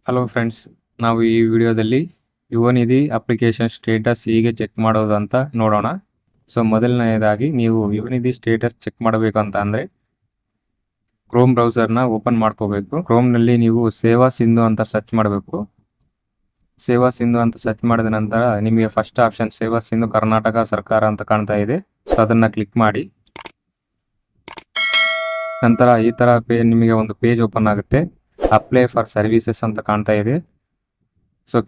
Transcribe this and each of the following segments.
Hello friends, ನಾವು ಈ ವಿಡಿಯೋದಲ್ಲಿ ಯುವನಿಧಿ ಅಪ್ಲಿಕೇಶನ್ ಸ್ಟೇಟಸ್ ಹೇಗೆ ಚೆಕ್ ಮಾಡೋದು ಅಂತ ನೋಡೋಣ. ಮೊದಲನೆಯದಾಗಿ ನೀವು ಯುವನಿಧಿ ಸ್ಟೇಟಸ್ ಚೆಕ್ ಮಾಡಬೇಕು ಅಂತ ಅಂದರೆ ಕ್ರೋಮ್ ಬ್ರೌಸರ್ನ ಓಪನ್ ಮಾಡ್ಕೋಬೇಕು. ಕ್ರೋಮ್ನಲ್ಲಿ ನೀವು ಸೇವಾ ಸಿಂಧು ಅಂತ ಸರ್ಚ್ ಮಾಡಬೇಕು. ಸೇವಾ ಸಿಂಧು ಅಂತ ಸರ್ಚ್ ಮಾಡಿದ ನಂತರ ನಿಮಗೆ ಫಸ್ಟ್ ಆಪ್ಷನ್ ಸೇವಾ ಸಿಂಧು ಕರ್ನಾಟಕ ಸರ್ಕಾರ ಅಂತ ಕಾಣ್ತಾ ಇದೆ. ಅದನ್ನು ಕ್ಲಿಕ್ ಮಾಡಿ. ನಂತರ ಈ ಥರ ನಿಮಗೆ ಒಂದು ಪೇಜ್ ಓಪನ್ ಆಗುತ್ತೆ. ಅಪ್ಲೈ ಫಾರ್ ಸರ್ವಿಸಸ್ ಅಂತ ಕಾಣ್ತಾ ಇದೆ.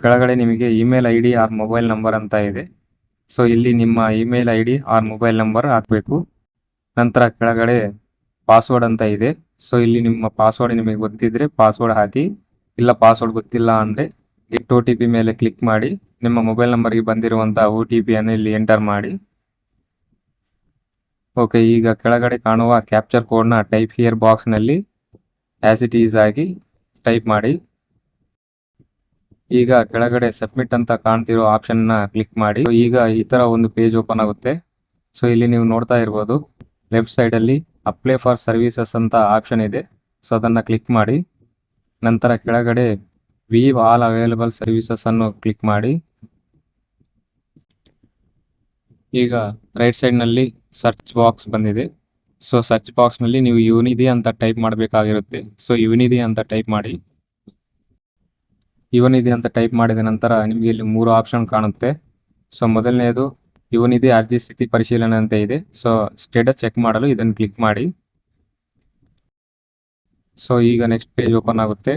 ಕೆಳಗಡೆ ನಿಮಗೆ email I D or mobile number ಅಂತ ಇದೆ. ಇಲ್ಲಿ ನಿಮ್ಮ email I D or mobile number ಹಾಕಬೇಕು. ನಂತರ ಕೆಳಗಡೆ ಪಾಸ್ವರ್ಡ್ ಅಂತ ಇದೆ. ಇಲ್ಲಿ ನಿಮ್ಮ ಪಾಸ್ವರ್ಡ್ ನಿಮಗೆ ಗೊತ್ತಿದ್ರೆ ಪಾಸ್ವರ್ಡ್ ಹಾಕಿ, ಇಲ್ಲ ಪಾಸ್ವರ್ಡ್ ಗೊತ್ತಿಲ್ಲ ಅಂದರೆ ಗೆಟ್ ಒ ಟಿ ಪಿ ಮೇಲೆ ಕ್ಲಿಕ್ ಮಾಡಿ ನಿಮ್ಮ ಮೊಬೈಲ್ ನಂಬರ್ಗೆ ಬಂದಿರುವಂಥ ಒ ಟಿ ಪಿಯನ್ನು ಇಲ್ಲಿ ಎಂಟರ್ ಮಾಡಿ. ಓಕೆ, ಈಗ ಕೆಳಗಡೆ ಕಾಣುವ ಕ್ಯಾಪ್ಚರ್ ಕೋಡ್ನ ಟೈಪ್ ಹಿಯರ್ ಬಾಕ್ಸ್ನಲ್ಲಿ ಆ್ಯಸ್ ಇಟ್ ಈಸ್ ಆಗಿ ಟೈಪ್ ಮಾಡಿ. ಈಗ ಕೆಳಗಡೆ ಸಬ್ಮಿಟ್ ಅಂತ ಕಾಣ್ತಿರೋ ಆಪ್ಷನ್ನ ಕ್ಲಿಕ್ ಮಾಡಿ. ಈಗ ಈ ಥರ ಒಂದು ಪೇಜ್ ಓಪನ್ ಆಗುತ್ತೆ. ಇಲ್ಲಿ ನೀವು ನೋಡ್ತಾ ಇರ್ಬೋದು, ಲೆಫ್ಟ್ ಸೈಡಲ್ಲಿ ಅಪ್ಲೈ ಫಾರ್ ಸರ್ವಿಸಸ್ ಅಂತ ಆಪ್ಷನ್ ಇದೆ. ಅದನ್ನು ಕ್ಲಿಕ್ ಮಾಡಿ. ನಂತರ ಕೆಳಗಡೆ ವೀವ್ ಆಲ್ ಅವೈಲಬಲ್ ಸರ್ವಿಸಸ್ ಅನ್ನು ಕ್ಲಿಕ್ ಮಾಡಿ. ಈಗ ರೈಟ್ ಸೈಡ್ನಲ್ಲಿ ಸರ್ಚ್ ಬಾಕ್ಸ್ ಬಂದಿದೆ. ಸರ್ಚ್ ಬಾಕ್ಸ್ನಲ್ಲಿ ನೀವು ಯುವನಿಧಿ ಅಂತ ಟೈಪ್ ಮಾಡಬೇಕಾಗಿರುತ್ತೆ. ಯುವನಿಧಿ ಅಂತ ಟೈಪ್ ಮಾಡಿ. ಯುವನಿಧಿ ಅಂತ ಟೈಪ್ ಮಾಡಿದ ನಂತರ ನಿಮಗೆ ಇಲ್ಲಿ 3 ಆಪ್ಷನ್ ಕಾಣುತ್ತೆ. ಮೊದಲನೆಯದು ಯುವನಿಧಿ ಅರ್ಜಿ ಸ್ಥಿತಿ ಪರಿಶೀಲನೆ ಅಂತ ಇದೆ. ಸ್ಟೇಟಸ್ ಚೆಕ್ ಮಾಡಲು ಇದನ್ನು ಕ್ಲಿಕ್ ಮಾಡಿ. ಈಗ ನೆಕ್ಸ್ಟ್ ಪೇಜ್ ಓಪನ್ ಆಗುತ್ತೆ.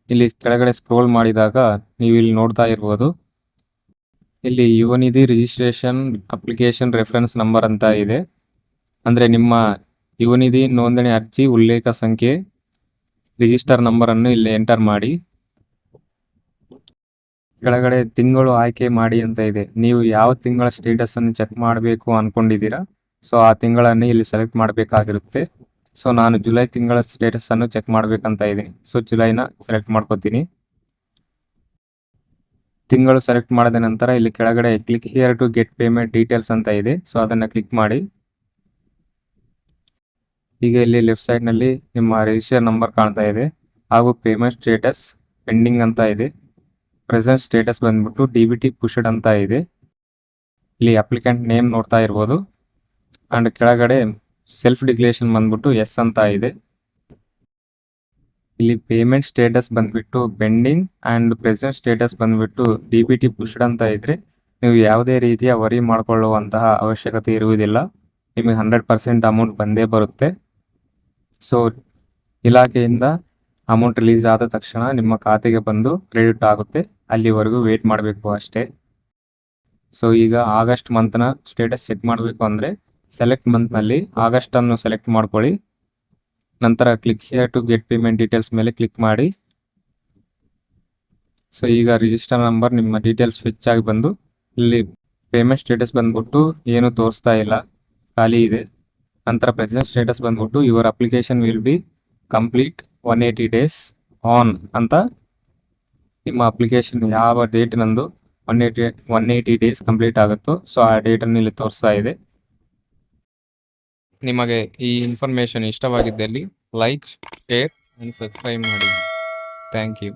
ಇಲ್ಲಿ ಕೆಳಗಡೆ ಸ್ಕ್ರೋಲ್ ಮಾಡಿದಾಗ ನೀವು ಇಲ್ಲಿ ನೋಡ್ತಾ ಇರ್ಬೋದು, ಇಲ್ಲಿ Yuvanidhi registration application reference number ಅಂತ ಇದೆ. ಅಂದರೆ ನಿಮ್ಮ ಯುವನಿಧಿ ನೋಂದಣಿ ಅರ್ಜಿ ಉಲ್ಲೇಖ ಸಂಖ್ಯೆ ರಿಜಿಸ್ಟರ್ ನಂಬರನ್ನು ಇಲ್ಲಿ ಎಂಟರ್ ಮಾಡಿ. ಕೆಳಗಡೆ ತಿಂಗಳು ಆಯ್ಕೆ ಮಾಡಿ ಅಂತ ಇದೆ. ನೀವು ಯಾವ ತಿಂಗಳ ಸ್ಟೇಟಸನ್ನು ಚೆಕ್ ಮಾಡಬೇಕು ಅಂದ್ಕೊಂಡಿದ್ದೀರಾ, ಆ ತಿಂಗಳನ್ನು ಇಲ್ಲಿ ಸೆಲೆಕ್ಟ್ ಮಾಡಬೇಕಾಗಿರುತ್ತೆ. ನಾನು ಜುಲೈ ತಿಂಗಳ ಸ್ಟೇಟಸನ್ನು ಚೆಕ್ ಮಾಡಬೇಕಂತ ಇದ್ದೀನಿ. ಜುಲೈನ ಸೆಲೆಕ್ಟ್ ಮಾಡ್ಕೋತೀನಿ. ತಿಂಗಳು ಸೆಲೆಕ್ಟ್ ಮಾಡಿದ ನಂತರ ಇಲ್ಲಿ ಕೆಳಗಡೆ click here to get payment details ಅಂತ ಇದೆ. ಅದನ್ನು ಕ್ಲಿಕ್ ಮಾಡಿ. ಈಗ ಇಲ್ಲಿ ಲೆಫ್ಟ್ ಸೈಡ್ನಲ್ಲಿ ನಿಮ್ಮ ರಿಜಿಸ್ಟರ್ ನಂಬರ್ ಕಾಣ್ತಾ ಇದೆ ಹಾಗೂ ಪೇಮೆಂಟ್ ಸ್ಟೇಟಸ್ ಪೆಂಡಿಂಗ್ ಅಂತ ಇದೆ. ಪ್ರೆಸೆಂಟ್ ಸ್ಟೇಟಸ್ ಬಂದ್ಬಿಟ್ಟು ಡಿ ಬಿ ಟಿ ಪುಷ್ಡ್ ಅಂತ ಇದೆ. ಇಲ್ಲಿ ಅಪ್ಲಿಕೆಂಟ್ ನೇಮ್ ನೋಡ್ತಾ ಇರ್ಬೋದು. ಆ್ಯಂಡ್ ಕೆಳಗಡೆ ಸೆಲ್ಫ್ ಡಿಕ್ಲೇರೇಷನ್ ಬಂದ್ಬಿಟ್ಟು ಎಸ್ ಅಂತ ಇದೆ. ಇಲ್ಲಿ ಪೇಮೆಂಟ್ ಸ್ಟೇಟಸ್ ಬಂದ್ಬಿಟ್ಟು ಪೆಂಡಿಂಗ್ ಆ್ಯಂಡ್ ಪ್ರೆಸೆಂಟ್ ಸ್ಟೇಟಸ್ ಬಂದ್ಬಿಟ್ಟು ಡಿ ಬಿ ಟಿ ಪುಷ್ಡ್ ಅಂತ ಇದ್ರೆ ನೀವು ಯಾವುದೇ ರೀತಿಯ ವರಿ ಮಾಡಿಕೊಳ್ಳುವಂತಹ ಅವಶ್ಯಕತೆ ಇರುವುದಿಲ್ಲ. ನಿಮಗೆ 100% ಅಮೌಂಟ್ ಬಂದೇ ಬರುತ್ತೆ. ಇಲಾಖೆಯಿಂದ ಅಮೌಂಟ್ ರಿಲೀಸ್ ಆದ ತಕ್ಷಣ ನಿಮ್ಮ ಖಾತೆಗೆ ಬಂದು ಕ್ರೆಡಿಟ್ ಆಗುತ್ತೆ. ಅಲ್ಲಿವರೆಗೂ ವೇಟ್ ಮಾಡಬೇಕು ಅಷ್ಟೇ. ಈಗ ಆಗಸ್ಟ್ ಮಂತ್ನ ಸ್ಟೇಟಸ್ ಚೆಕ್ ಮಾಡಬೇಕು ಅಂದರೆ ಸೆಲೆಕ್ಟ್ ಮಂತ್ನಲ್ಲಿ ಆಗಸ್ಟನ್ನು ಸೆಲೆಕ್ಟ್ ಮಾಡ್ಕೊಳ್ಳಿ. ನಂತರ click here to get payment details ಮೇಲೆ ಕ್ಲಿಕ್ ಮಾಡಿ. ಈಗ ರಿಜಿಸ್ಟರ್ ನಂಬರ್ ನಿಮ್ಮ ಡೀಟೇಲ್ಸ್ ಫಿಚ್ ಆಗಿ ಬಂದು ಇಲ್ಲಿ ಪೇಮೆಂಟ್ ಸ್ಟೇಟಸ್ ಬಂದ್ಬಿಟ್ಟು ಏನು ತೋರಿಸ್ತಾ ಇಲ್ಲ, ಖಾಲಿ ಇದೆ. ನಂತರ ಪ್ರೆಸೆಂಟ್ ಸ್ಟೇಟಸ್ ಬಂದ್ಬಿಟ್ಟು your application will be complete 180 days on ಅಂತ ನಿಮ್ಮ ಅಪ್ಲಿಕೇಶನ್ ಯಾವ ಡೇಟ್ನಂದು 180 ಡೇಸ್ ಕಂಪ್ಲೀಟ್ ಆಗುತ್ತೋ ಆ ಡೇಟನ್ನು ಇಲ್ಲಿ ತೋರಿಸ್ತಾ ಇದೆ. ನಿಮಗೆ ಈ ಇನ್ಫಾರ್ಮೇಷನ್ ಇಷ್ಟವಾಗಿದ್ದಲ್ಲಿ ಲೈಕ್, ಶೇರ್ ಆ್ಯಂಡ್ ಸಬ್ಸ್ಕ್ರೈಬ್ ಮಾಡಿ. Thank you.